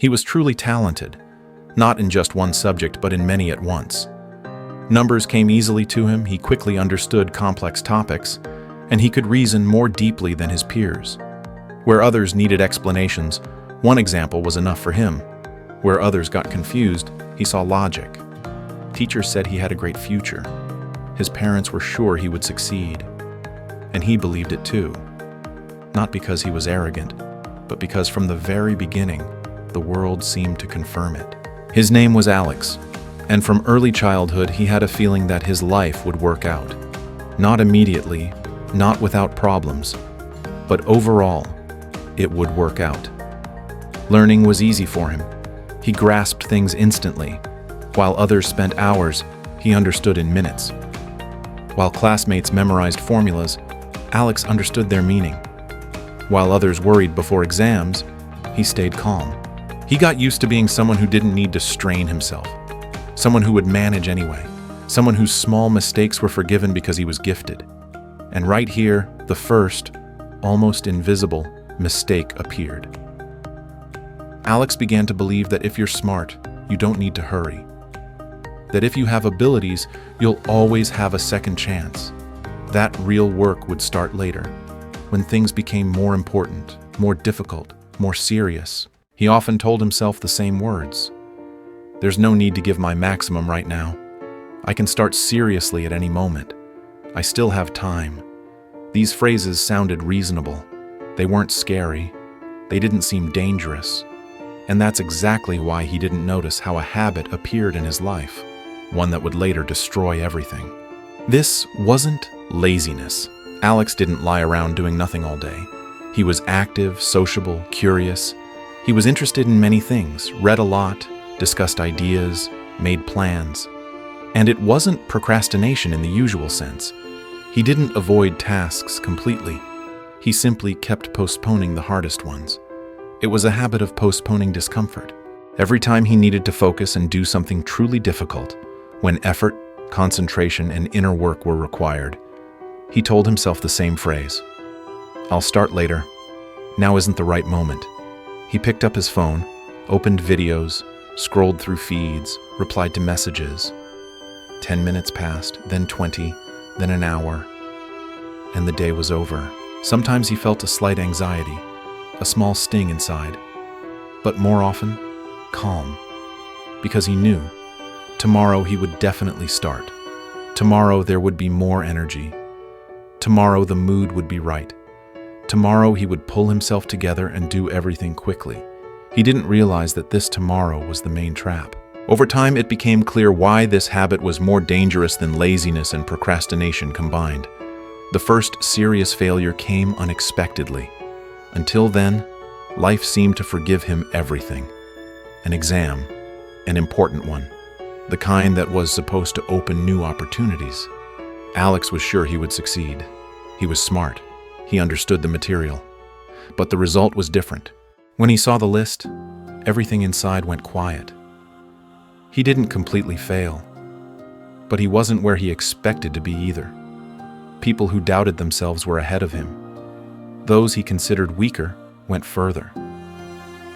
He was truly talented, not in just one subject but in many at once. Numbers came easily to him, he quickly understood complex topics, and he could reason more deeply than his peers. Where others needed explanations, one example was enough for him. Where others got confused, he saw logic. Teachers said he had a great future. His parents were sure he would succeed. And he believed it too. Not because he was arrogant, but because from the very beginning, the world seemed to confirm it. His name was Alex, and from early childhood he had a feeling that his life would work out. Not immediately, not without problems, but overall, it would work out. Learning was easy for him. He grasped things instantly. While others spent hours, he understood in minutes. While classmates memorized formulas, Alex understood their meaning. While others worried before exams, he stayed calm. He got used to being someone who didn't need to strain himself, someone who would manage anyway, someone whose small mistakes were forgiven because he was gifted. And right here, the first, almost invisible, mistake appeared. Alex began to believe that if you're smart, you don't need to hurry. That if you have abilities, you'll always have a second chance. That real work would start later, when things became more important, more difficult, more serious. He often told himself the same words. There's no need to give my maximum right now. I can start seriously at any moment. I still have time. These phrases sounded reasonable. They weren't scary. They didn't seem dangerous. And that's exactly why he didn't notice how a habit appeared in his life, one that would later destroy everything. This wasn't laziness. Alex didn't lie around doing nothing all day. He was active, sociable, curious. He was interested in many things, read a lot, discussed ideas, made plans. And it wasn't procrastination in the usual sense. He didn't avoid tasks completely. He simply kept postponing the hardest ones. It was a habit of postponing discomfort. Every time he needed to focus and do something truly difficult, when effort, concentration, and inner work were required, he told himself the same phrase. I'll start later. Now isn't the right moment. He picked up his phone, opened videos, scrolled through feeds, replied to messages. 10 minutes passed, then 20, then an hour, and the day was over. Sometimes he felt a slight anxiety, a small sting inside, but more often, calm, because he knew tomorrow he would definitely start. Tomorrow there would be more energy. Tomorrow the mood would be right. Tomorrow he would pull himself together and do everything quickly. He didn't realize that this tomorrow was the main trap. Over time, it became clear why this habit was more dangerous than laziness and procrastination combined. The first serious failure came unexpectedly. Until then, life seemed to forgive him everything. An exam, an important one, the kind that was supposed to open new opportunities. Alex was sure he would succeed. He was smart. He understood the material. But the result was different. When he saw the list, everything inside went quiet. He didn't completely fail, but he wasn't where he expected to be either. People who doubted themselves were ahead of him. Those he considered weaker went further.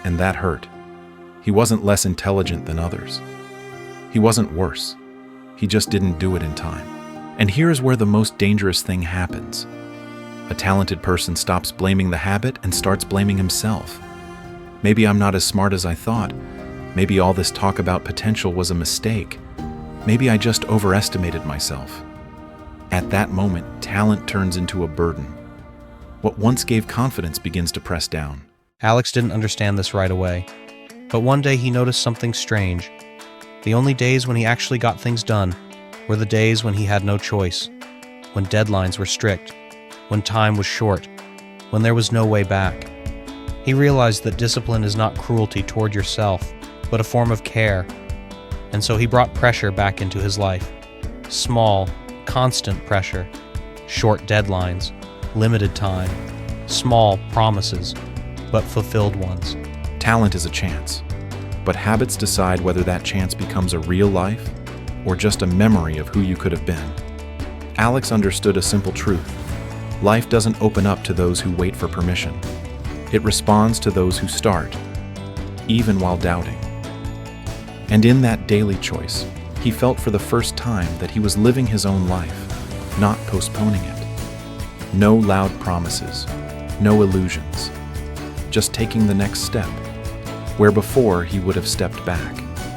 And that hurt. He wasn't less intelligent than others. He wasn't worse. He just didn't do it in time. And here's where the most dangerous thing happens. A talented person stops blaming the habit and starts blaming himself. Maybe I'm not as smart as I thought. Maybe all this talk about potential was a mistake. Maybe I just overestimated myself. At that moment, talent turns into a burden. What once gave confidence begins to press down. Alex didn't understand this right away, but one day he noticed something strange. The only days when he actually got things done were the days when he had no choice, when deadlines were strict, when time was short, when there was no way back. He realized that discipline is not cruelty toward yourself, but a form of care. And so he brought pressure back into his life. Small, constant pressure, short deadlines, limited time, small promises, but fulfilled ones. Talent is a chance, but habits decide whether that chance becomes a real life or just a memory of who you could have been. Alex understood a simple truth. Life doesn't open up to those who wait for permission. It responds to those who start. even while doubting. And in that daily choice, he felt for the first time that he was living his own life, not postponing it. No loud promises, no illusions, just taking the next step, where before he would have stepped back.